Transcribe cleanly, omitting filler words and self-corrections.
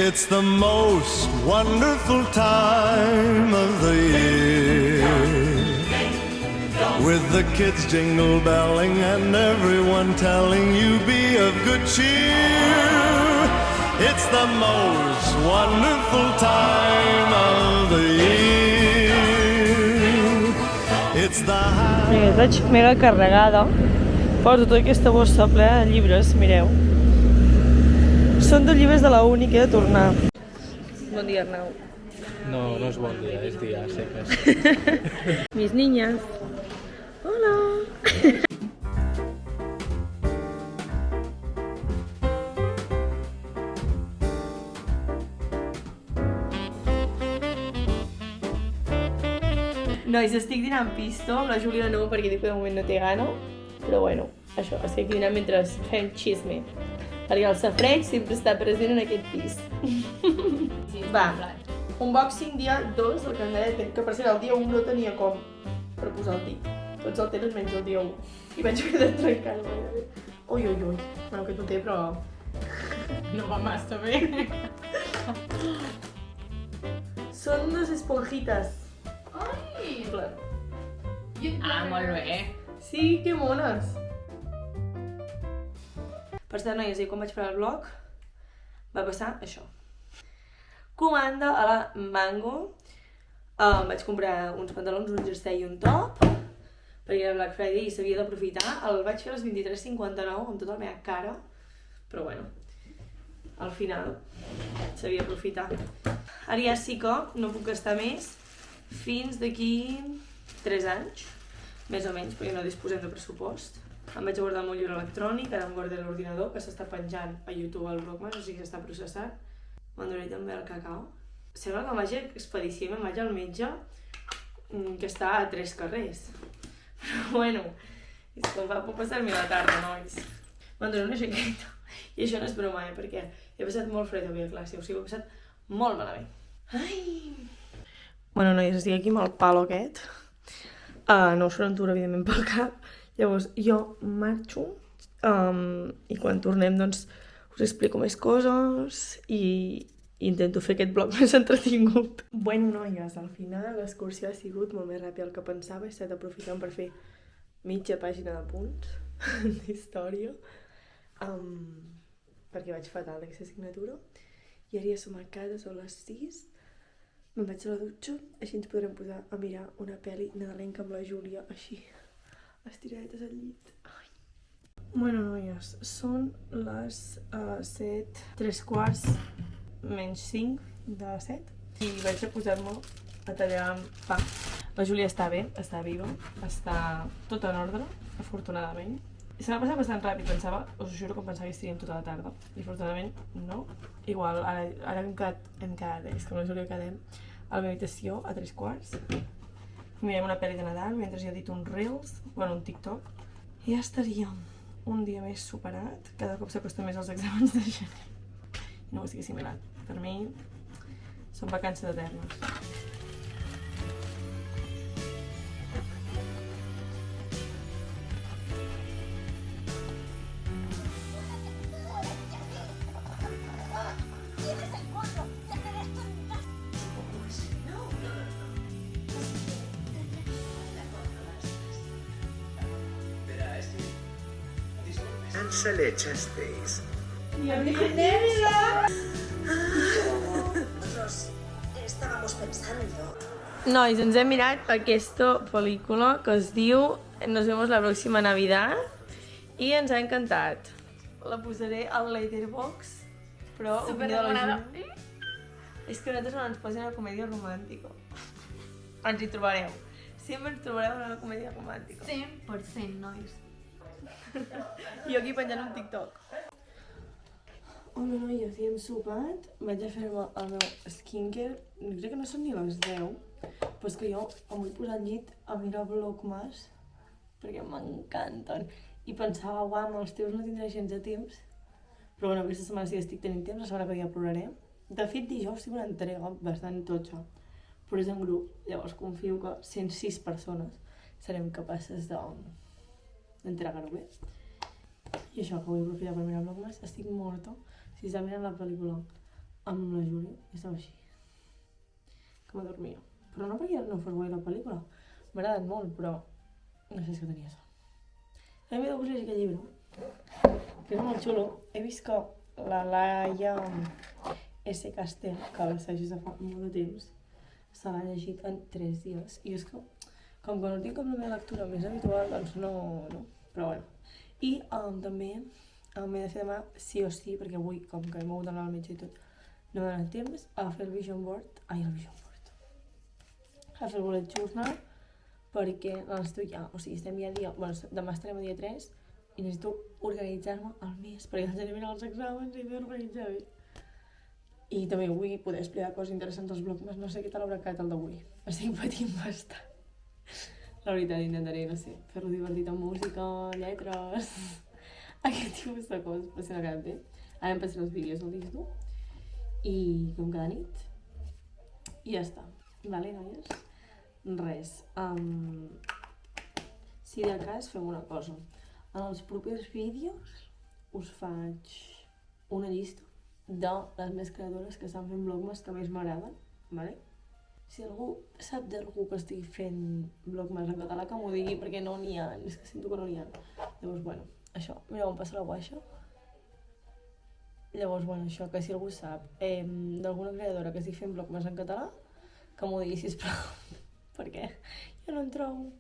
It's the most wonderful time of the year, with the kids jingle belling and everyone telling you be of good cheer. It's the most wonderful time of the year. It's the Mira, vaig mega carregada. Porto tota aquesta bossa plena de llibres, mireu. Són dos llibres de la uni que he de tornar. Bon dia, Arnau. No, no és bon dia, és dia, seques. Mis niñas. Hola. Nois, estic dinant pisto amb la Júlia no, perquè dic que de moment no té gana. Però bueno, això, estic dinant mentre fem xisme. Perquè el safreig sempre està present en aquest pis. Va, unboxing dia 2 del calendari d'advent, que per cert el dia 1 no tenia com per posar el dit. Tots el tenen menys el dia 1. I vaig haver de trencar-ho. Ui, ui, ui. Bueno, aquest no té, però... No va massa bé. Són unes esponjitas. Ai! Clar. Ah, molt bé. Sí, que mones. Per cert, noies, ahir quan vaig parar el vlog va passar això. Comanda a la Mango. Vaig comprar uns pantalons, un jersei i un top, perquè era Black Friday i s'havia d'aprofitar. El vaig fer a les 23:59 amb tota la meva cara, però bueno, al final s'havia d'aprofitar. Ara ja sí que no puc gastar més fins d'aquí 3 anys, més o menys, perquè no disposem de pressupost. Em vaig guardar el meu llibre electrònic, ara em guardaré l'ordinador, que s'està penjant a YouTube al Vlogmas, o sigui que s'està processant. M'enduré també el cacau. Sembla que em vaig a expedició i me'n vaig al metge, que està a 3 carrers. Però bueno, és que va passar-me la tarda, nois. M'enduré una jaqueta. I això no és broma, perquè he passat molt fred avui a classe, o sigui, ho he passat molt malament. Ai! Bueno, nois, estic aquí amb el palo aquest. No us frontura, evidentment, pel cap. Llavors, jo marxo i quan tornem, doncs, us explico més coses i intento fer aquest vlog més entretingut. Bueno, noies, al final l'excursió ha sigut molt més ràpida del que pensava. He estat aprofitant per fer mitja pàgina de punts d'història perquè vaig fatal d'aquesta assignatura. I ara ja som a casa, són les 6. Me'n vaig a la dutxa, així ens podrem posar a mirar una pel·li nadalenca amb la Júlia, així, estiradetes al llit. Ai. Bueno, noies, són les 7, 3/4, menys 5 de 7. I vaig a posar-me a tallar pa. La Júlia està bé, està viva, està tot en ordre, afortunadament. Se m'ha passat bastant ràpid, us juro que pensava que estaríem tota la tarda. I afortunadament no. Igual, ara hem quedat, és que amb la Júlia quedem a la meva habitació a 3/4. Mirem una pel·li de Nadal mentre jo edito uns reels, bueno, un TikTok. I ja estaríem un dia més superat, cada cop s'acosta més als exàmens de gener. No ho estic assimilant. Per mi són vacances eternes. Se le echasteis. Nosotros estábamos pensando. Nois, ens hem mirat aquesta pel·lícula que es diu Nos vemos la próxima Navidad i ens ha encantat. La posaré al Letterboxd, però... Superenamorada. És que nosaltres no ens posem una comèdia romàntica. Ens hi trobareu. Sempre ens trobareu en una comèdia romàntica. 100%, nois. I jo aquí penjant un TikTok. Hola, noies, ja hem sopat. Vaig a fer-me el meu skincare. Crec que no són ni les 10, però és que jo em vull posar al llit a mirar Vlogmas, perquè m'encanten. I pensava, uau, amb els teus no tindré gens de temps. Però bueno, aquesta setmana sí que estic tenint temps, la setmana que ja ploraré. De fet, dijous tinc una entrega bastant totxa, però és en grup. Llavors confio que 106 persones serem capaces d'entregar-ho bé. I això, que vull aprofitar per mirar Vlogmas, estic morta. Si està mirant la pel·lícula amb la Júlia i estava així, que m'adormia. Però no perquè no fos guai la pel·lícula, m'ha agradat molt, però no sé si tenia això. A mi m'he de llegir aquest llibre, que és molt xulo. He vist que la Laia S. Castell, que la segueix de fa molt de temps, se l'ha llegit en 3 dies. I és que, com que no tinc com la meva lectura més habitual, doncs no. Però bueno. I també m'he de fer demà sí o sí, perquè avui, com que he mogut d'anar al metge i tot, no m'ha donat temps a fer el vision board. A fer el bullet journal, perquè necessito ja, o sigui, estem ja a dia, bueno, demà estarem a dia 3 i necessito organitzar-me al mes, perquè ens anirem als exàmens i m'he d'organitzar bé. I també vull poder explicar coses interessants als vlogmas, no sé què tal haurà quedat el d'avui. Estic patint bastant. La veritat, intentaré, no sé, fer-lo divertit amb música, lletres, aquest tipus de coses, però si no ha quedat bé. Ara em passaré els vídeos al disc dur i com cada nit. I ja està. Vale, noies? Res. Si de cas fem una cosa. En els propers vídeos us faig una llista de les més creadores que estan fent vlogmas que més m'agraden, vale? Si algú sap d'algú que estigui fent vlogmas en català, que m'ho digui, perquè no n'hi ha, és que sento que no n'hi ha. Llavors, bueno, això, mireu on passa la guaixa. Llavors, bueno, això, que si algú sap d'alguna creadora que estigui fent vlogmas en català, que m'ho digui, sisplau, perquè jo no en trobo.